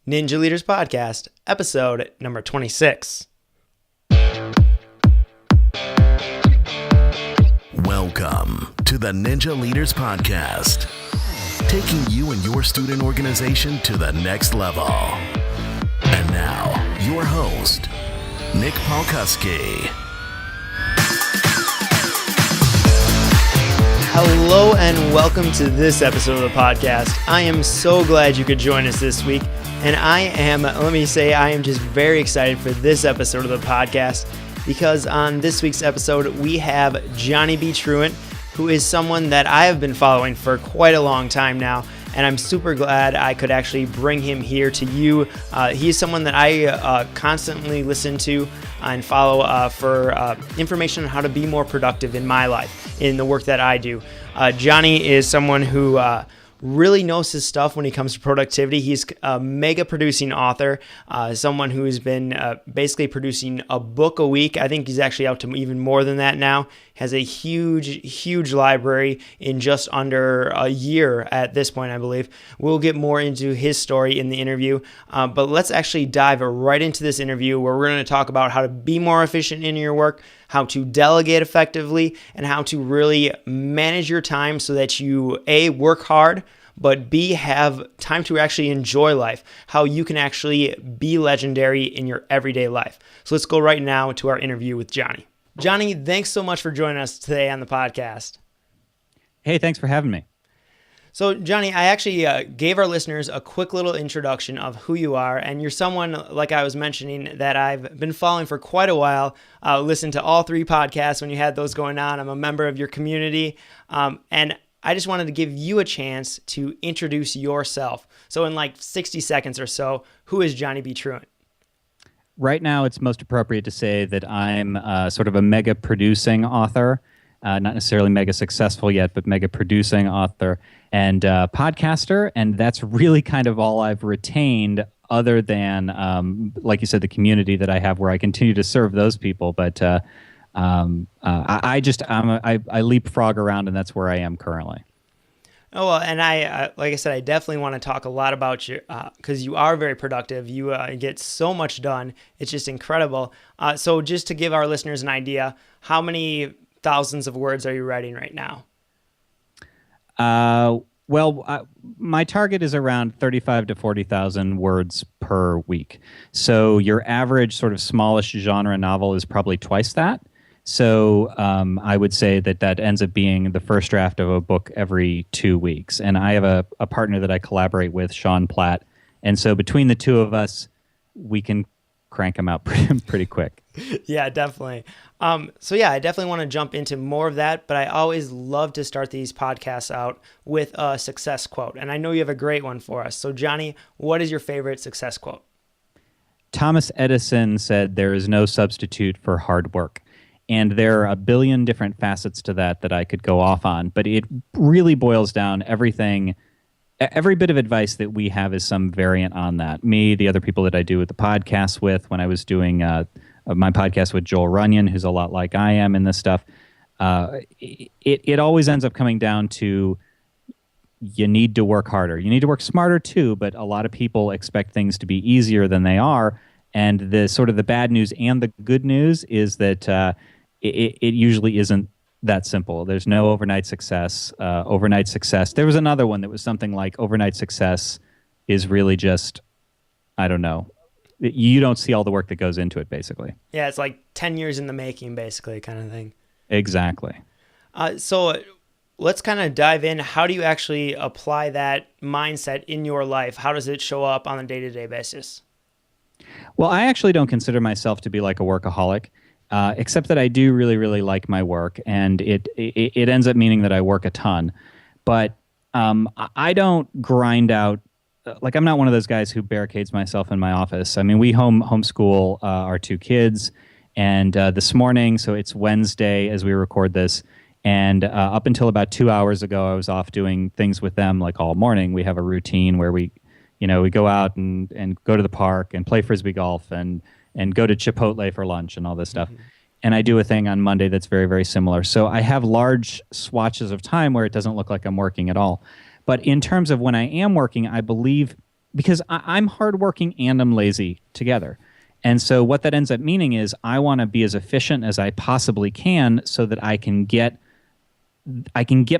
Ninja Leaders Podcast, episode number 26. Welcome to the Ninja Leaders Podcast, taking you and your student organization to the next level. And now, your host, Nick Palkowski. Hello and welcome to this episode of the podcast. I am so glad you could join us this week. And I am just very excited for this episode of the podcast because on this week's episode, we have Johnny B Truant, who is someone that I have been following for quite a long time now. And I'm super glad I could actually bring him here to you. He is someone that I constantly listen to and follow for information on how to be more productive in my life, in the work that I do. Johnny is someone who really knows his stuff when it comes to productivity. He's a mega producing author, someone who has been basically producing a book a week. I think he's actually out to even more than that now. Has a huge library in just under a year at this point, I believe. We'll get more into his story in the interview, but let's actually dive right into this interview where we're going to talk about how to be more efficient in your work, how to delegate effectively, and how to really manage your time so that you, A, work hard, but B, have time to actually enjoy life, how you can actually be legendary in your everyday life. So let's go right now to our interview with Johnny. Johnny, thanks so much for joining us today on the podcast. Hey, thanks for having me. So, Johnny, I actually gave our listeners a quick little introduction of who you are, and you're someone, like I was mentioning, that I've been following for quite a while. Listened to all 3 podcasts when you had those going on. I'm a member of your community, and I just wanted to give you a chance to introduce yourself. So in like 60 seconds or so, who is Johnny B Truant? Right now, it's most appropriate to say that I'm sort of a mega producing author, not necessarily mega successful yet, but mega producing author and podcaster. And that's really kind of all I've retained other than, like you said, the community that I have where I continue to serve those people. But I leapfrog around, and that's where I am currently. Oh, well, and I, like I said, I definitely want to talk a lot about you because you are very productive. You get so much done. It's just incredible. So just to give our listeners an idea, how many thousands of words are you writing right now? My target is around 35 to 40,000 words per week. So your average sort of smallish genre novel is probably twice that. So I would say that ends up being the first draft of a book every 2 weeks. And I have a partner that I collaborate with, Sean Platt. And so between the two of us, we can crank them out pretty quick. Yeah, definitely. I definitely want to jump into more of that, but I always love to start these podcasts out with a success quote. And I know you have a great one for us. So Johnny, what is your favorite success quote? Thomas Edison said, "There is no substitute for hard work." And there are a billion different facets to that I could go off on, but it really boils down every bit of advice that we have is some variant on that. Me, the other people that I do with the podcast with, when I was doing my podcast with Joel Runyon, who's a lot like I am in this stuff, it always ends up coming down to you need to work harder. You need to work smarter too, but a lot of people expect things to be easier than they are. And the sort of the bad news and the good news is that it usually isn't that simple. There's no overnight success. There was another one that was something like overnight success is really just, I don't know. You don't see all the work that goes into it, basically. Yeah, it's like 10 years in the making, basically, kind of thing. Exactly. So let's kind of dive in. How do you actually apply that mindset in your life? How does it show up on a day-to-day basis? Well, I actually don't consider myself to be like a workaholic. Except that I do really, really like my work, and it ends up meaning that I work a ton. But I don't grind out, like I'm not one of those guys who barricades myself in my office. I mean, we homeschool our 2 kids, and this morning, so it's Wednesday as we record this, and up until about 2 hours ago, I was off doing things with them like all morning. We have a routine where we go out and go to the park and play Frisbee golf and go to Chipotle for lunch and all this stuff. Mm-hmm. And I do a thing on Monday that's very, very similar. So I have large swatches of time where it doesn't look like I'm working at all. But in terms of when I am working, I believe because I'm hardworking and I'm lazy together. And so what that ends up meaning is I want to be as efficient as I possibly can so that I can get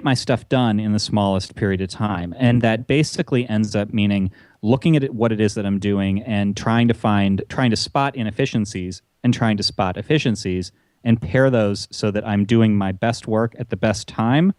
my stuff done in the smallest period of time. And that basically ends up meaning looking at what it is that I'm doing and trying to spot inefficiencies and trying to spot efficiencies and pair those so that I'm doing my best work at the best time,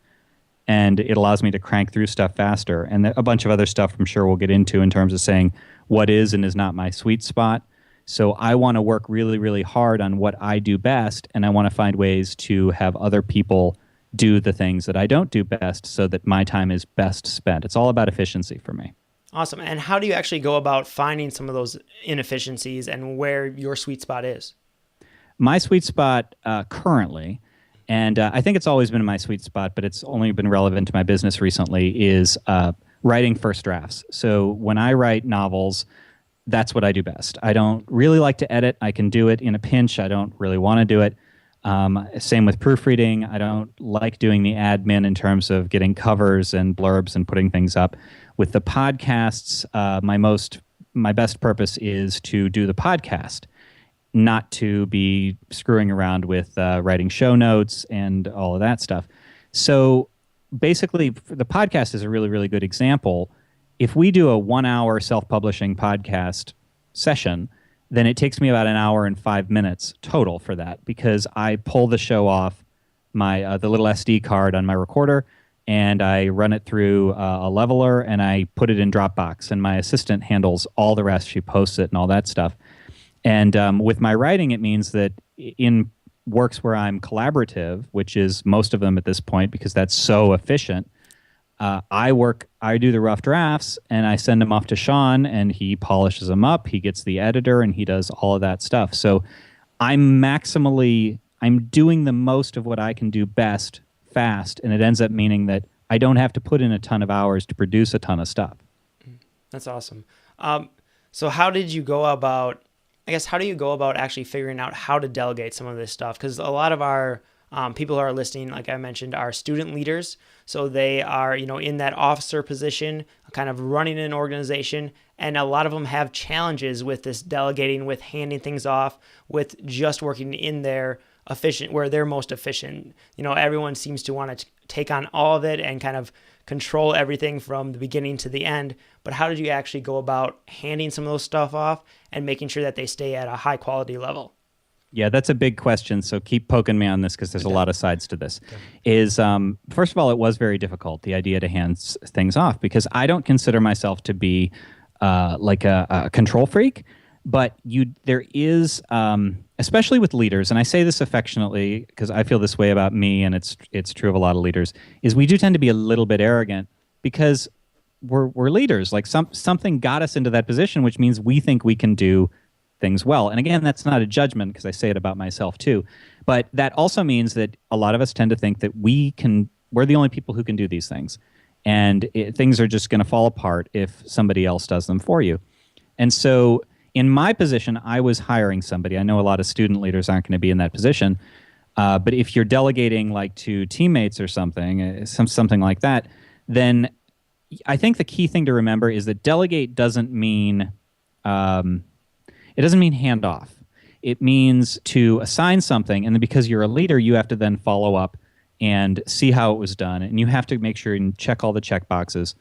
and it allows me to crank through stuff faster. And a bunch of other stuff I'm sure we'll get into in terms of saying what is and is not my sweet spot. So I want to work really, really hard on what I do best, and I want to find ways to have other people do the things that I don't do best so that my time is best spent. It's all about efficiency for me. Awesome. And how do you actually go about finding some of those inefficiencies and where your sweet spot is? My sweet spot currently, and I think it's always been my sweet spot, but it's only been relevant to my business recently, is writing first drafts. So when I write novels, that's what I do best. I don't really like to edit. I can do it in a pinch. I don't really want to do it. Same with proofreading. I don't like doing the admin in terms of getting covers and blurbs and putting things up. With the podcasts, my best purpose is to do the podcast, not to be screwing around with writing show notes and all of that stuff. So basically, the podcast is a really, really good example. If we do a 1 hour self-publishing podcast session, then it takes me about an hour and 5 minutes total for that, because I pull the show off my the little SD card on my recorder, and I run it through a leveler, and I put it in Dropbox, and my assistant handles all the rest. She posts it and all that stuff. And with my writing, it means that in works where I'm collaborative, which is most of them at this point because that's so efficient, I do the rough drafts and I send them off to Sean, and he polishes them up. He gets the editor and he does all of that stuff. So I'm doing the most of what I can do best fast, and it ends up meaning that I don't have to put in a ton of hours to produce a ton of stuff. That's awesome. So how do you go about actually figuring out how to delegate some of this stuff? Because a lot of our people who are listening, like I mentioned, are student leaders. So they are, in that officer position, kind of running an organization. And a lot of them have challenges with this delegating, with handing things off, with just working in their where they're most efficient. Everyone seems to want to take on all of it and kind of control everything from the beginning to the end. But how did you actually go about handing some of those stuff off and making sure that they stay at a high quality level? Yeah, that's a big question. So keep poking me on this because there's a lot of sides to this. First of all, it was very difficult, the idea to hand things off, because I don't consider myself to be like a control freak. But there is, especially with leaders, and I say this affectionately because I feel this way about me, and it's true of a lot of leaders, is we do tend to be a little bit arrogant because we're leaders. Like something got us into that position, which means we think we can do things well. And again, that's not a judgment because I say it about myself too. But that also means that a lot of us tend to think that we're the only people who can do these things. And things are just going to fall apart if somebody else does them for you. And so in my position, I was hiring somebody. I know a lot of student leaders aren't going to be in that position. But if you're delegating like to teammates or something like that, then I think the key thing to remember is that delegate doesn't mean hand off. It means to assign something, and then because you're a leader, you have to then follow up and see how it was done, and you have to make sure and check all the check boxes.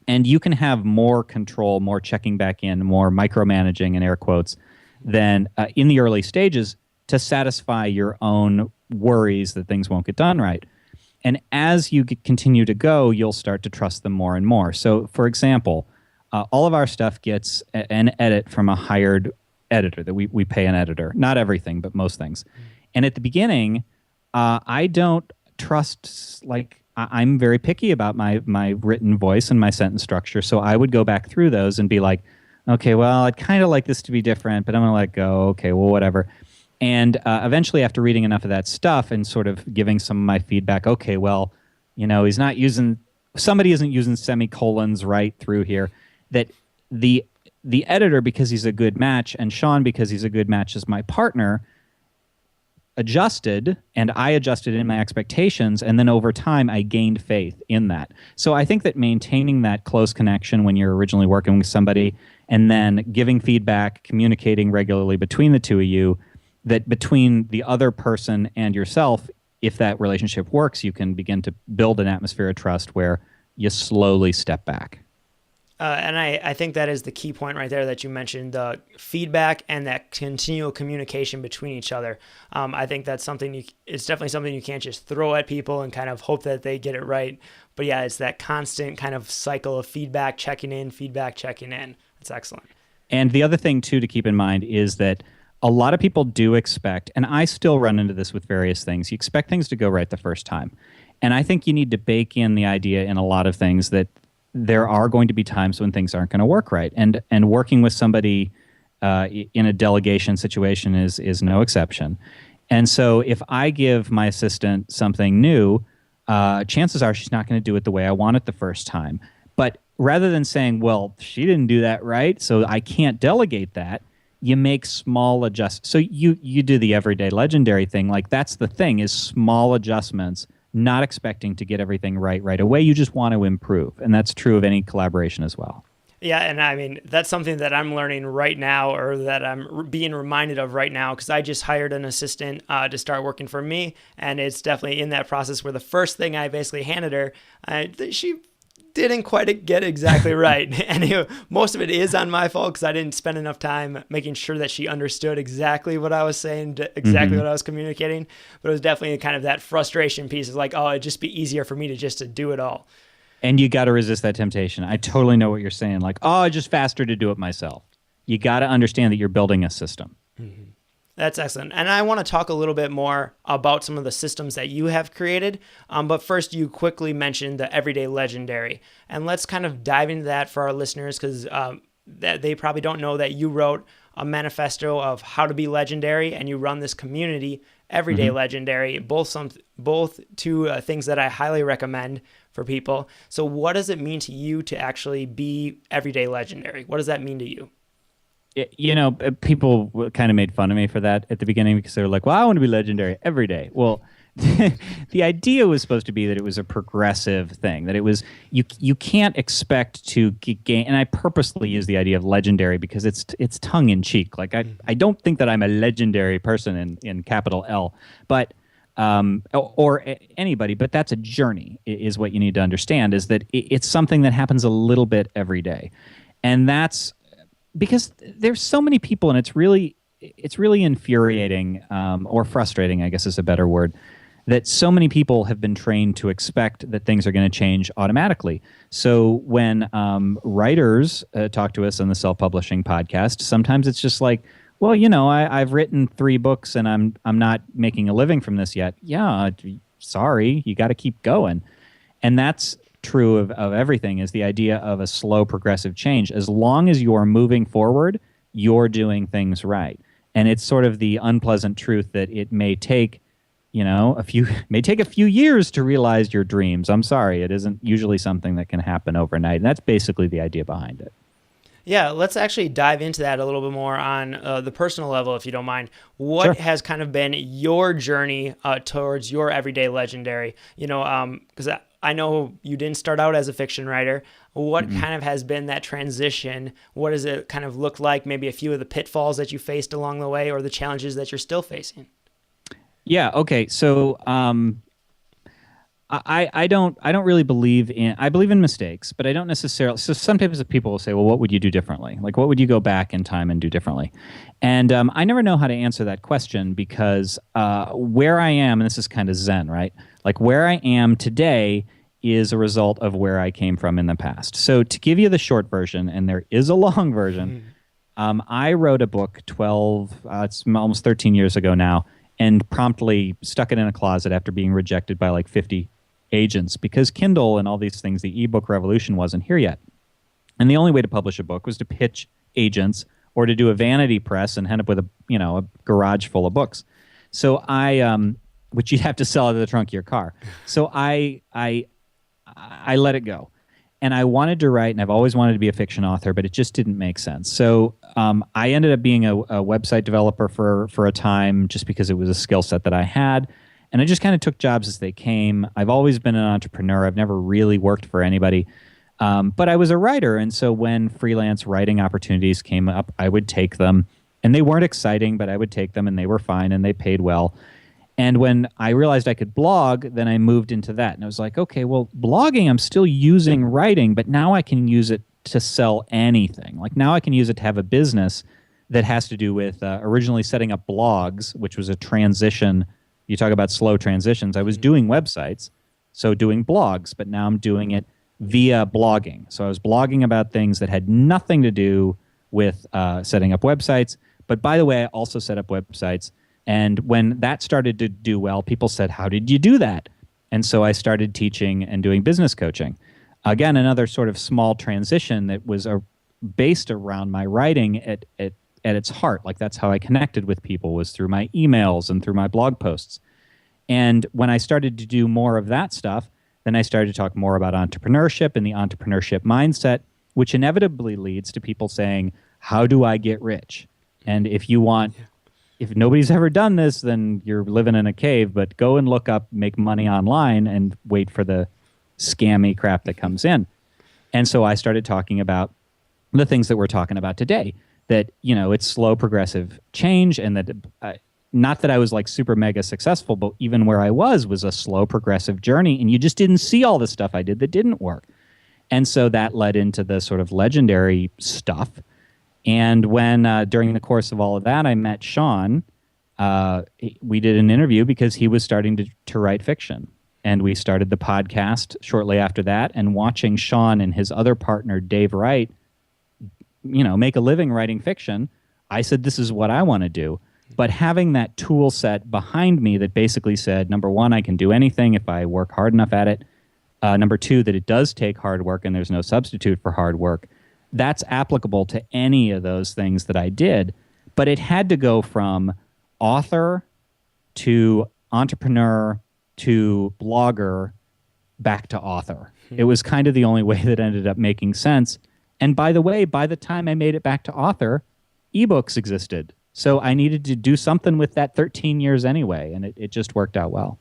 And you can have more control, more checking back in, more micromanaging in air quotes than in the early stages to satisfy your own worries that things won't get done right. And as you continue to go, you'll start to trust them more and more. So, for example, all of our stuff gets an edit from a hired editor that we pay an editor. Not everything, but most things. And at the beginning, I don't trust, I'm very picky about my written voice and my sentence structure. So I would go back through those and be like, okay, well, I'd kind of like this to be different, but I'm going to let go. Okay, well, whatever. And eventually, after reading enough of that stuff and sort of giving some of my feedback, okay, well, somebody isn't using semicolons right through here, that the editor, because he's a good match, and Sean, because he's a good match as my partner, adjusted, and I adjusted in my expectations, and then over time I gained faith in that. So I think that maintaining that close connection when you're originally working with somebody, and then giving feedback, communicating regularly between the two of you, that between the other person and yourself, if that relationship works, you can begin to build an atmosphere of trust where you slowly step back. And I think that is the key point right there that you mentioned, the feedback and that continual communication between each other. I think that's something it's definitely something you can't just throw at people and kind of hope that they get it right. But yeah, it's that constant kind of cycle of feedback, checking in, feedback, checking in. That's excellent. And the other thing too to keep in mind is that a lot of people do expect, and I still run into this with various things, you expect things to go right the first time. And I think you need to bake in the idea in a lot of things that there are going to be times when things aren't going to work right. And working with somebody in a delegation situation is no exception. And so if I give my assistant something new, chances are she's not going to do it the way I want it the first time. But rather than saying, well, she didn't do that right, so I can't delegate that, you make small adjustments. So you do the everyday legendary thing. Like, that's the thing, is small adjustments, not expecting to get everything right away. You just want to improve. And that's true of any collaboration as well. Yeah, and I mean, that's something that I'm learning right now, or that I'm being reminded of right now, because I just hired an assistant to start working for me, and it's definitely in that process where the first thing I basically handed her, she didn't quite get exactly right. And most of it is on my fault, because I didn't spend enough time making sure that she understood exactly what I was saying, exactly what I was communicating. But it was definitely kind of that frustration piece of like, oh, it'd just be easier for me to do it all. And you got to resist that temptation. I totally know what you're saying. Like, oh, it's just faster to do it myself. You got to understand that you're building a system. Mm-hmm. That's excellent. And I want to talk a little bit more about some of the systems that you have created. But first, you quickly mentioned the Everyday Legendary. And let's kind of dive into that for our listeners, because they probably don't know that you wrote a manifesto of how to be legendary, and you run this community, Everyday Legendary, both two things that I highly recommend for people. So what does it mean to you to actually be Everyday Legendary? What does that mean to you? You know, people kind of made fun of me for that at the beginning, because they were like, well, I want to be legendary every day. Well, the idea was supposed to be that it was a progressive thing, that it was, you can't expect to gain, and I purposely use the idea of legendary because it's tongue in cheek. Like, I don't think that I'm a legendary person in capital L, but or anybody, but that's a journey, is what you need to understand, is that it's something that happens a little bit every day. And that's because there's so many people, and it's really infuriating, or frustrating, I guess is a better word, that so many people have been trained to expect that things are going to change automatically. So when writers talk to us on the Self-Publishing Podcast, sometimes it's just like, well, you know, I've written 3 books and I'm not making a living from this yet. Yeah, sorry, you got to keep going. And that's true of everything, is the idea of a slow progressive change. As long as you're moving forward, you're doing things right. And it's sort of the unpleasant truth that it may take, you know, a few years to realize your dreams. I'm sorry, it isn't usually something that can happen overnight. And that's basically the idea behind it. Yeah, let's actually dive into that a little bit more on the personal level, if you don't mind. What has kind of been your journey towards your Everyday Legendary? You know, because I know you didn't start out as a fiction writer. What kind of has been that transition? What does it kind of look like? Maybe a few of the pitfalls that you faced along the way, or the challenges that you're still facing? Yeah. Okay. So I don't really believe in. I believe in mistakes, but I don't necessarily. So sometimes people will say, "Well, what would you do differently? Like, what would you go back in time and do differently?" And I never know how to answer that question, because where I am, and this is kind of Zen, right? Like, where I am today is a result of where I came from in the past. So to give you the short version, and there is a long version, I wrote a book it's almost 13 years ago now, and promptly stuck it in a closet after being rejected by like 50 agents, because Kindle and all these things, the ebook revolution wasn't here yet. And the only way to publish a book was to pitch agents, or to do a vanity press and end up with a garage full of books. So which you'd have to sell out of the trunk of your car. So I let it go. And I wanted to write, and I've always wanted to be a fiction author, but it just didn't make sense. So I ended up being a website developer for a time just because it was a skill set that I had. And I just kind of took jobs as they came. I've always been an entrepreneur. I've never really worked for anybody. But I was a writer, and so when freelance writing opportunities came up, I would take them. And they weren't exciting, but I would take them, and they were fine, and they paid well. And when I realized I could blog, then I moved into that. And I was like, okay, well, blogging, I'm still using writing, but now I can use it to sell anything. Like now I can use it to have a business that has to do with originally setting up blogs, which was a transition. You talk about slow transitions. I was doing websites, so doing blogs, but now I'm doing it via blogging. So I was blogging about things that had nothing to do with setting up websites. But by the way, I also set up websites. And when that started to do well, people said, how did you do that? And so I started teaching and doing business coaching. Again, another sort of small transition that was based around my writing at its heart. Like that's how I connected with people, was through my emails and through my blog posts. And when I started to do more of that stuff, then I started to talk more about entrepreneurship and the entrepreneurship mindset, which inevitably leads to people saying, how do I get rich? And if nobody's ever done this, then you're living in a cave, but go and look up make money online and wait for the scammy crap that comes in. And so I started talking about the things that we're talking about today, that, it's slow progressive change, and that not that I was like super mega successful, but even where I was a slow progressive journey, and you just didn't see all the stuff I did that didn't work. And so that led into the sort of legendary stuff. And when during the course of all of that, I met Sean, we did an interview because he was starting to write fiction. And we started the podcast shortly after that. And watching Sean and his other partner, Dave Wright, make a living writing fiction, I said, this is what I want to do. But having that tool set behind me that basically said, number one, I can do anything if I work hard enough at it. Number two, that it does take hard work and there's no substitute for hard work. That's applicable to any of those things that I did, but it had to go from author to entrepreneur to blogger back to author. It was kind of the only way that ended up making sense. And by the way, by the time I made it back to author, ebooks existed. So I needed to do something with that 13 years anyway, and it just worked out well.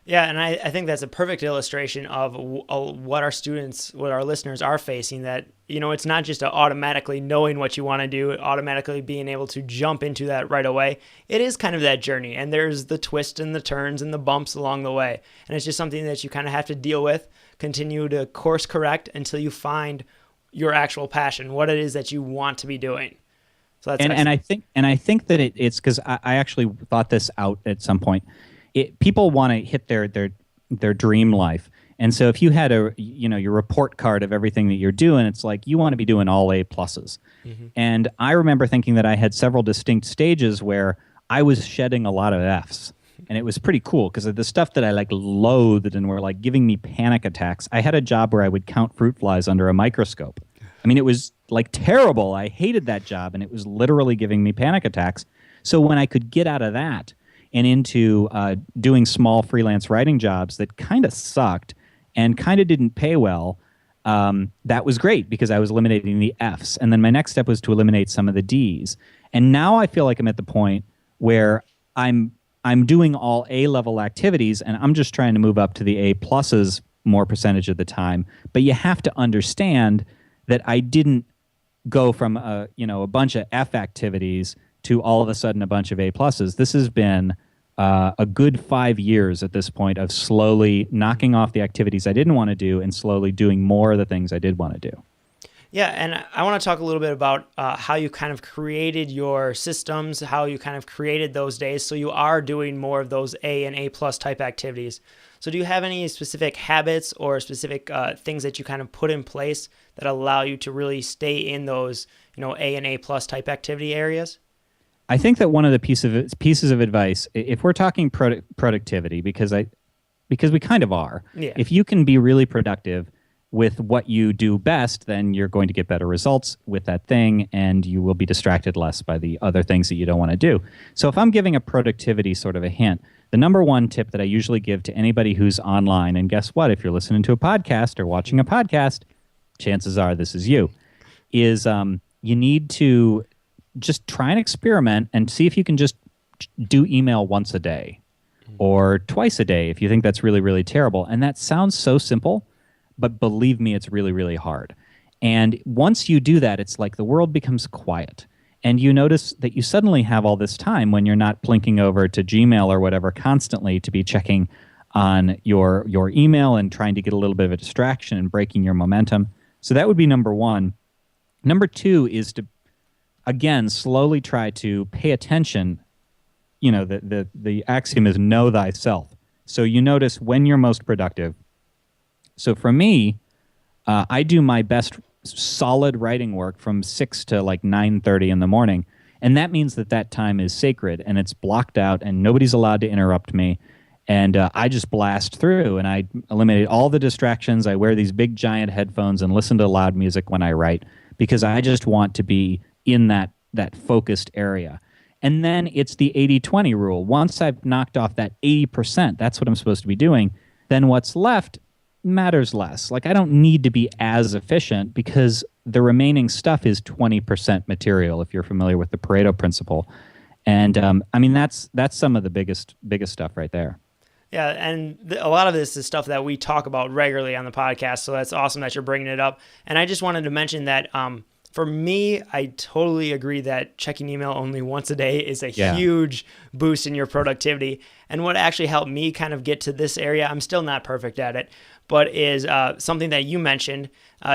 Yeah, and I think that's a perfect illustration of what our listeners are facing, that, it's not just automatically knowing what you want to do, automatically being able to jump into that right away. It is kind of that journey, and there's the twists and the turns and the bumps along the way. And it's just something that you kind of have to deal with, continue to course correct until you find your actual passion, what it is that you want to be doing. So that's and I think that it's because I actually thought this out at some point. People want to hit their dream life, and so if you had your report card of everything that you're doing, it's like you want to be doing all A pluses. Mm-hmm. And I remember thinking that I had several distinct stages where I was shedding a lot of Fs, and it was pretty cool because of the stuff that I loathed and were giving me panic attacks. I had a job where I would count fruit flies under a microscope. I mean, it was terrible. I hated that job, and it was literally giving me panic attacks. So when I could get out of that and into doing small freelance writing jobs that kind of sucked and kind of didn't pay well, that was great because I was eliminating the Fs. And then my next step was to eliminate some of the Ds. And now I feel like I'm at the point where I'm doing all A-level activities, and I'm just trying to move up to the A pluses more percentage of the time. But you have to understand that I didn't go from a bunch of F activities to all of a sudden a bunch of A pluses. This has been a good 5 years at this point of slowly knocking off the activities I didn't want to do and slowly doing more of the things I did want to do. Yeah, and I want to talk a little bit about how you kind of created your systems, how you kind of created those days, so you are doing more of those A and A plus type activities. So do you have any specific habits or specific things that you kind of put in place that allow you to really stay in those, A and A plus type activity areas? I think that one of the pieces of advice, if we're talking productivity, because we kind of are, yeah. If you can be really productive with what you do best, then you're going to get better results with that thing, and you will be distracted less by the other things that you don't want to do. So if I'm giving a productivity sort of a hint, The number one tip that I usually give to anybody who's online, and guess what? If you're listening to a podcast or watching a podcast, chances are this is you, is you need to just try and experiment and see if you can just do email once a day or twice a day if you think that's really, really terrible. And that sounds so simple, but believe me, it's really, really hard. And once you do that, it's like the world becomes quiet. And you notice that you suddenly have all this time when you're not plinking over to Gmail or whatever constantly to be checking on your email and trying to get a little bit of a distraction and breaking your momentum. So that would be number one. Number two is to, again, slowly try to pay attention. You know, the axiom is know thyself. So you notice when you're most productive. So for me, I do my best solid writing work from 6 to like 9:30 in the morning. And that means that time is sacred and it's blocked out and nobody's allowed to interrupt me. And I just blast through and I eliminate all the distractions. I wear these big giant headphones and listen to loud music when I write because I just want to be in that focused area. And then it's the 80-20 rule. Once I've knocked off that 80%, that's what I'm supposed to be doing, then what's left matters less. Like I don't need to be as efficient because the remaining stuff is 20% material, if you're familiar with the Pareto principle. And I mean, that's some of the biggest stuff right there. Yeah, and a lot of this is stuff that we talk about regularly on the podcast, so that's awesome that you're bringing it up. And I just wanted to mention that for me, I totally agree that checking email only once a day is a huge boost in your productivity. And what actually helped me kind of get to this area, I'm still not perfect at it, but is something that you mentioned.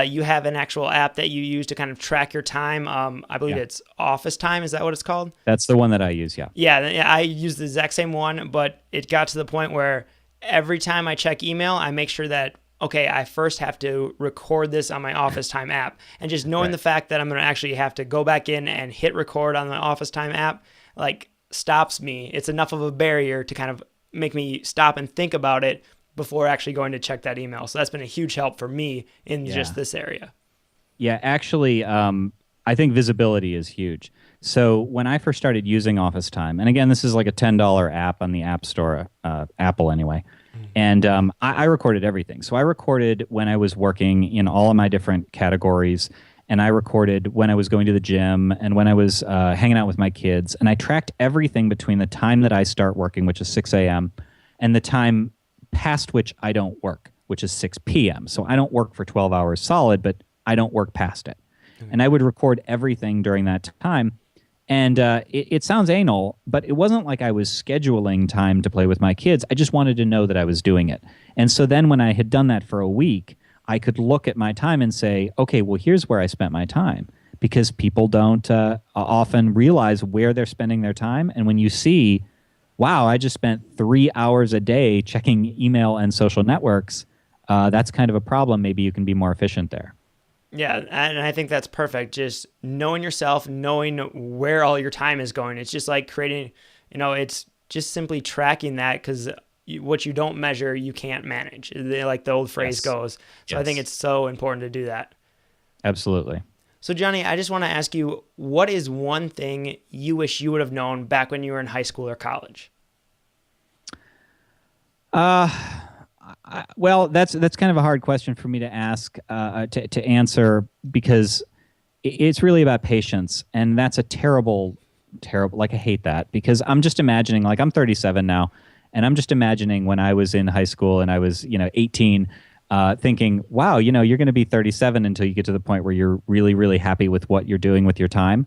You have an actual app that you use to kind of track your time. I believe it's Office Time. Is that what it's called? That's the one that I use, yeah. Yeah, I use the exact same one, but it got to the point where every time I check email, I make sure that, okay, I first have to record this on my Office Time app. And just knowing the fact that I'm going to actually have to go back in and hit record on the Office Time app, like, stops me. It's enough of a barrier to kind of make me stop and think about it before actually going to check that email. So that's been a huge help for me in just this area. Yeah, actually, I think visibility is huge. So when I first started using Office Time, and again, this is like a $10 app on the App Store, Apple anyway, and I recorded everything. So I recorded when I was working in all of my different categories, and I recorded when I was going to the gym and when I was hanging out with my kids, and I tracked everything between the time that I start working, which is 6 a.m., and the time past which I don't work, which is 6 p.m. So I don't work for 12 hours solid, but I don't work past it. And I would record everything during that time. And it sounds anal, but it wasn't like I was scheduling time to play with my kids. I just wanted to know that I was doing it. And so then when I had done that for a week, I could look at my time and say, okay, well, here's where I spent my time. Because people don't often realize where they're spending their time. And when you see, wow, I just spent 3 hours a day checking email and social networks, that's kind of a problem. Maybe you can be more efficient there. Yeah, and I think that's perfect. Just knowing yourself, knowing where all your time is going. It's just like creating, it's just simply tracking that because what you don't measure, you can't manage. Like the old phrase goes. So I think it's so important to do that. Absolutely. So Johnny, I just want to ask you, what is one thing you wish you would have known back when you were in high school or college? Well, that's kind of a hard question for me to ask, to answer, because it's really about patience, and that's a terrible, like I hate that, because I'm just imagining, like I'm 37 now, and I'm just imagining when I was in high school and I was, 18, thinking, wow, you're going to be 37 until you get to the point where you're really, really happy with what you're doing with your time.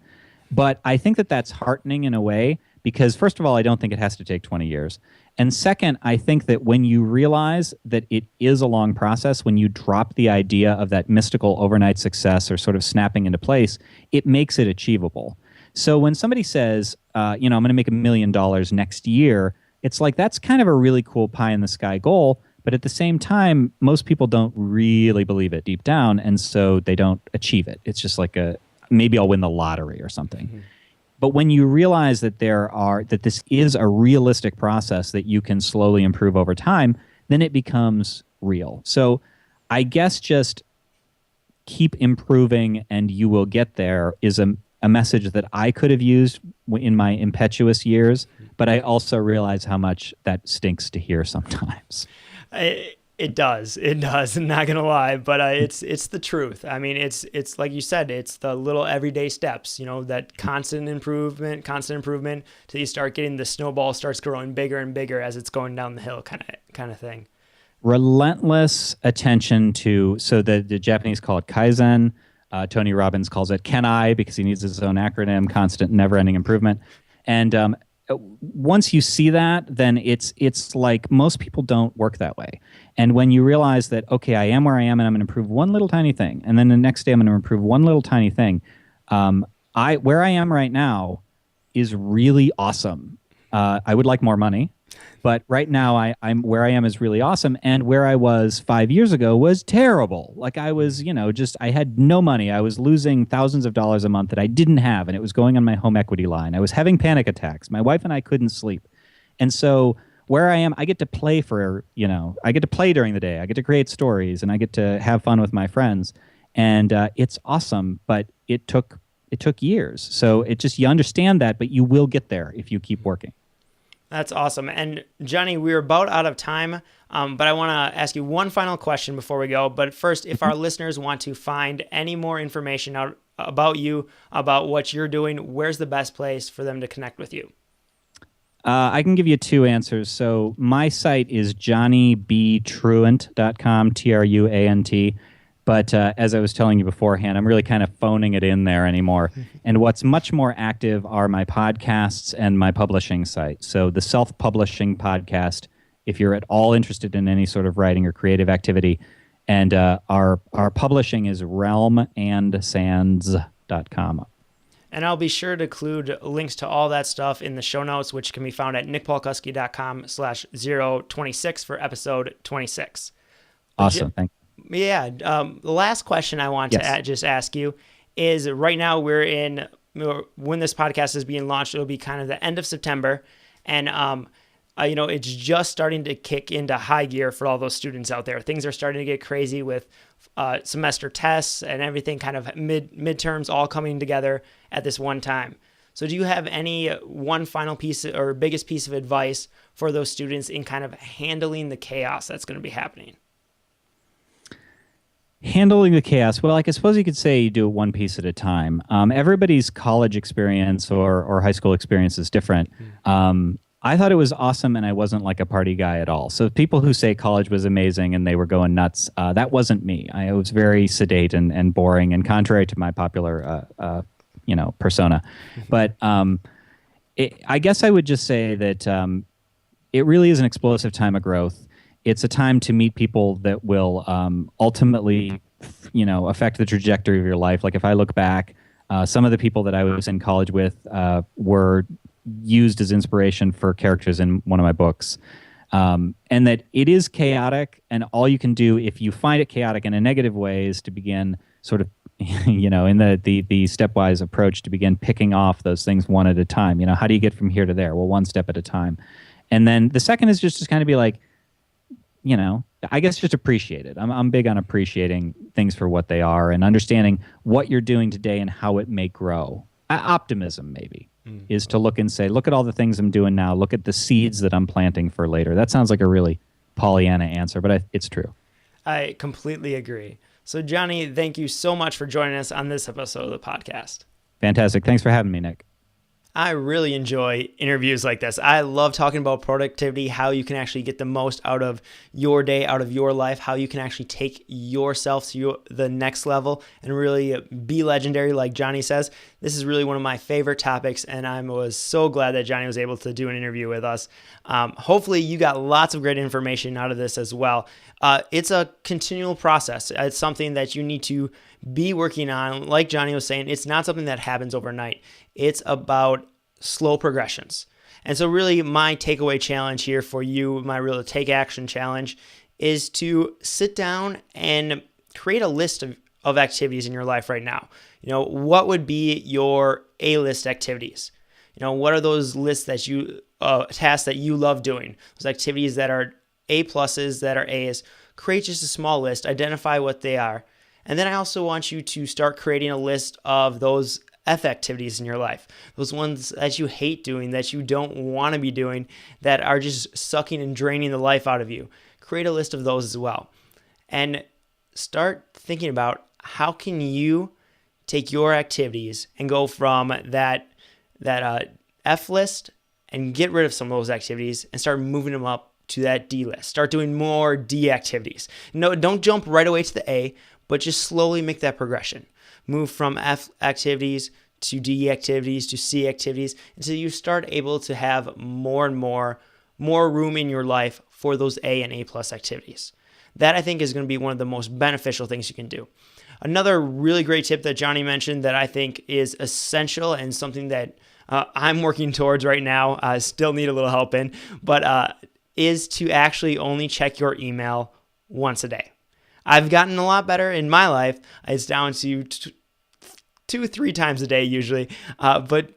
But I think that that's heartening in a way, because first of all, I don't think it has to take 20 years. And second, I think that when you realize that it is a long process, when you drop the idea of that mystical overnight success or sort of snapping into place, it makes it achievable. So when somebody says, I'm going to make $1 million next year, it's like that's kind of a really cool pie in the sky goal. But at the same time, most people don't really believe it deep down, and so they don't achieve it. It's just like maybe I'll win the lottery or something. Mm-hmm. But when you realize that that this is a realistic process that you can slowly improve over time, then it becomes real. So I guess just keep improving and you will get there is a message that I could have used in my impetuous years, but I also realize how much that stinks to hear sometimes. It does. I'm not gonna lie, but it's the truth. I mean, it's like you said, it's the little everyday steps. That constant improvement, till you start getting the snowball starts growing bigger and bigger as it's going down the hill, kind of thing. Relentless attention to, so the Japanese call it Kaizen. Tony Robbins calls it Kenai because he needs his own acronym, constant, never-ending improvement. And once you see that, then it's like most people don't work that way. And when you realize that, okay, I am where I am and I'm going to improve one little tiny thing, and then the next day I'm going to improve one little tiny thing, where I am right now is really awesome. I would like more money. But right now, I'm where I am is really awesome, and where I was 5 years ago was terrible. Like I was, I had no money. I was losing thousands of dollars a month that I didn't have, and it was going on my home equity line. I was having panic attacks. My wife and I couldn't sleep. And so where I am, I get to play I get to play during the day. I get to create stories, and I get to have fun with my friends. And it's awesome, but it took years. So you understand that, but you will get there if you keep working. That's awesome. And Johnny, we're about out of time, but I want to ask you one final question before we go. But first, if our listeners want to find any more information out about you, about what you're doing, where's the best place for them to connect with you? I can give you two answers. So my site is johnnybtruant.com, Truant. But as I was telling you beforehand, I'm really kind of phoning it in there anymore. And what's much more active are my podcasts and my publishing site. So the self-publishing podcast, if you're at all interested in any sort of writing or creative activity. And our publishing is realmandsands.com. And I'll be sure to include links to all that stuff in the show notes, which can be found at nickpalkowski.com/026 for episode 26. Awesome. Thank you. Yeah. The last question I want to just ask you is, right now when this podcast is being launched, it'll be kind of the end of September. And, it's just starting to kick into high gear for all those students out there. Things are starting to get crazy with semester tests and everything, kind of midterms all coming together at this one time. So do you have any one final piece or biggest piece of advice for those students in kind of handling the chaos that's going to be happening? Handling the chaos. Well, I suppose you could say you do it one piece at a time. Everybody's college experience or high school experience is different. I thought it was awesome, and I wasn't like a party guy at all. So people who say college was amazing and they were going nuts, that wasn't me. I was very sedate and boring, and contrary to my popular, persona. But I guess I would just say that it really is an explosive time of growth. It's a time to meet people that will ultimately, affect the trajectory of your life. Like if I look back, some of the people that I was in college with were used as inspiration for characters in one of my books. And that it is chaotic, and all you can do if you find it chaotic in a negative way is to begin sort of, in the stepwise approach to begin picking off those things one at a time. How do you get from here to there? Well, one step at a time. And then the second is just to kind of be like, I guess just appreciate it. I'm big on appreciating things for what they are and understanding what you're doing today and how it may grow. Optimism, maybe, is to look and say, look at all the things I'm doing now. Look at the seeds that I'm planting for later. That sounds like a really Pollyanna answer, but it's true. I completely agree. So, Johnny, thank you so much for joining us on this episode of the podcast. Fantastic. Thanks for having me, Nick. I really enjoy interviews like this. I love talking about productivity, how you can actually get the most out of your day, out of your life, how you can actually take yourself to the next level and really be legendary, like Johnny says. This is really one of my favorite topics, and I was so glad that Johnny was able to do an interview with us. Hopefully you got lots of great information out of this as well. It's a continual process. It's something that you need to be working on. Like Johnny was saying, it's not something that happens overnight. It's about slow progressions. And so really my takeaway challenge here for you, my real take action challenge, is to sit down and create a list of activities in your life right now. What would be your A-list activities? What are those lists that tasks that you love doing? Those activities that are A pluses, that are A's. Create just a small list, identify what they are. And then I also want you to start creating a list of those F activities in your life, those ones that you hate doing, that you don't want to be doing, that are just sucking and draining the life out of you. Create a list of those as well. And start thinking about how can you take your activities and go from that F list and get rid of some of those activities and start moving them up to that D list. Start doing more D activities. No, don't jump right away to the A, but just slowly make that progression. Move from F activities to D activities to C activities until you start able to have more and more room in your life for those A and A plus activities. That, I think, is going to be one of the most beneficial things you can do. Another really great tip that Johnny mentioned that I think is essential and something that I'm working towards right now, I still need a little help in, but is to actually only check your email once a day. I've gotten a lot better in my life. It's down to 2-3 times a day usually, but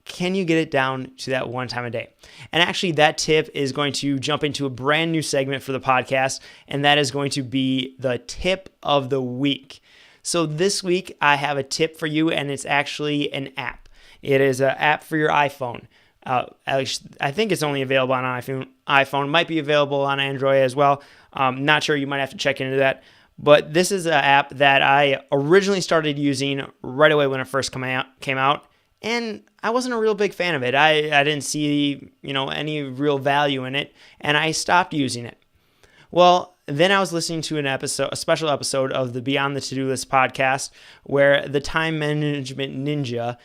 can you get it down to that one time a day? And actually, that tip is going to jump into a brand new segment for the podcast, and that is going to be the tip of the week. So this week, I have a tip for you, and it's actually an app. It is an app for your iPhone. I think it's only available on iPhone. It might be available on Android as well. Not sure. You might have to check into that. But this is an app that I originally started using right away when it first came out. And I wasn't a real big fan of it. I didn't see, any real value in it, and I stopped using it. Well, then I was listening to a special episode of the Beyond the To-Do List podcast where the time management ninja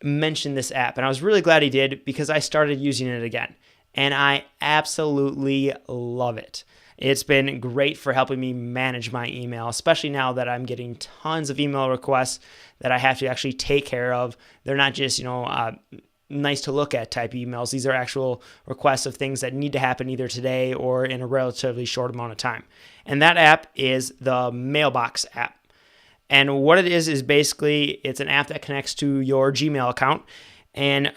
mentioned this app, and I was really glad he did because I started using it again, and I absolutely love it. It's been great for helping me manage my email, especially now that I'm getting tons of email requests that I have to actually take care of. They're not just, nice to look at type emails. These are actual requests of things that need to happen either today or in a relatively short amount of time. And that app is the Mailbox app. And what it is basically, it's an app that connects to your Gmail account. And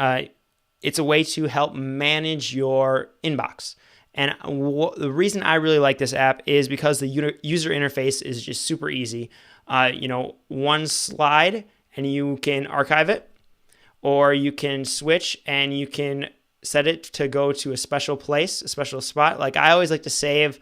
it's a way to help manage your inbox. And the reason I really like this app is because the user interface is just super easy. One slide and you can archive it, or you can switch and you can set it to go to a special place, a special spot. Like I always like to save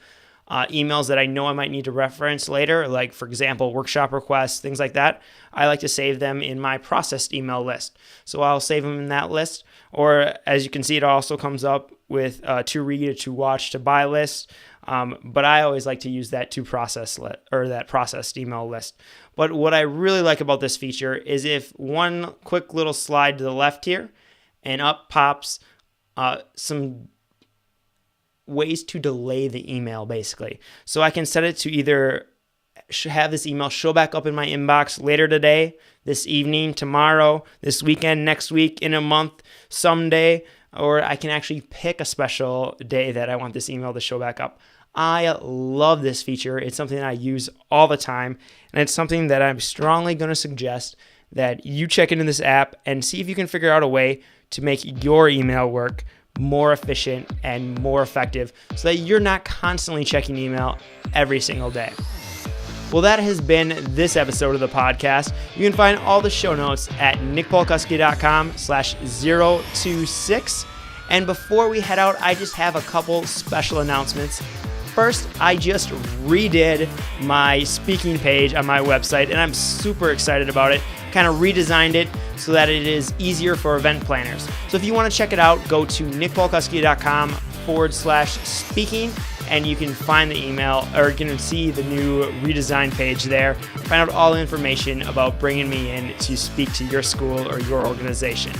emails that I know I might need to reference later, like for example, workshop requests, things like that. I like to save them in my processed email list. So I'll save them in that list. Or as you can see, it also comes up with to read, a to watch, to buy list. But I always like to use that to process that processed email list. But what I really like about this feature is if one quick little slide to the left here, and up pops some ways to delay the email, basically. So I can set it to either have this email show back up in my inbox later today, this evening, tomorrow, this weekend, next week, in a month, someday, or I can actually pick a special day that I want this email to show back up. I love this feature. It's something that I use all the time, and it's something that I'm strongly going to suggest that you check into this app and see if you can figure out a way to make your email work more efficient and more effective so that you're not constantly checking email every single day. Well, that has been this episode of the podcast. You can find all the show notes at nickpalkowski.com/026. And before we head out, I just have a couple special announcements. First, I just redid my speaking page on my website, and I'm super excited about it. Kind of redesigned it so that it is easier for event planners. So if you want to check it out, go to nickpalkowski.com/speaking, and you can find the email, or you can see the new redesigned page there. Find out all the information about bringing me in to speak to your school or your organization.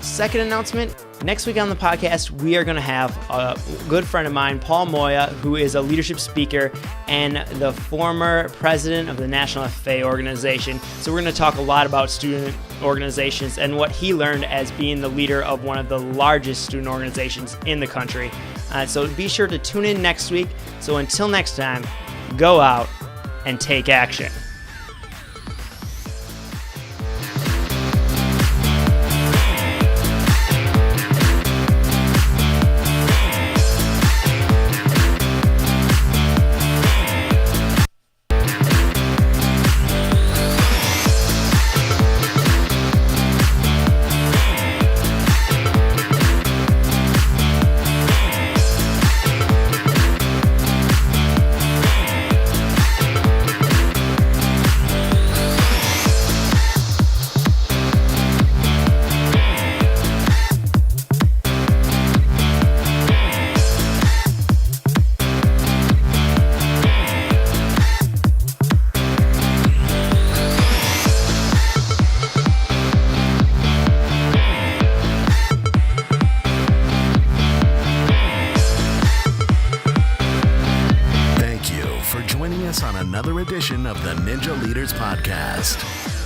Second announcement, next week on the podcast, we are going to have a good friend of mine, Paul Moya, who is a leadership speaker and the former president of the National FFA organization. So we're going to talk a lot about student organizations and what he learned as being the leader of one of the largest student organizations in the country. So be sure to tune in next week. So until next time, go out and take action. for joining us on another edition of the Ninja Leaders Podcast.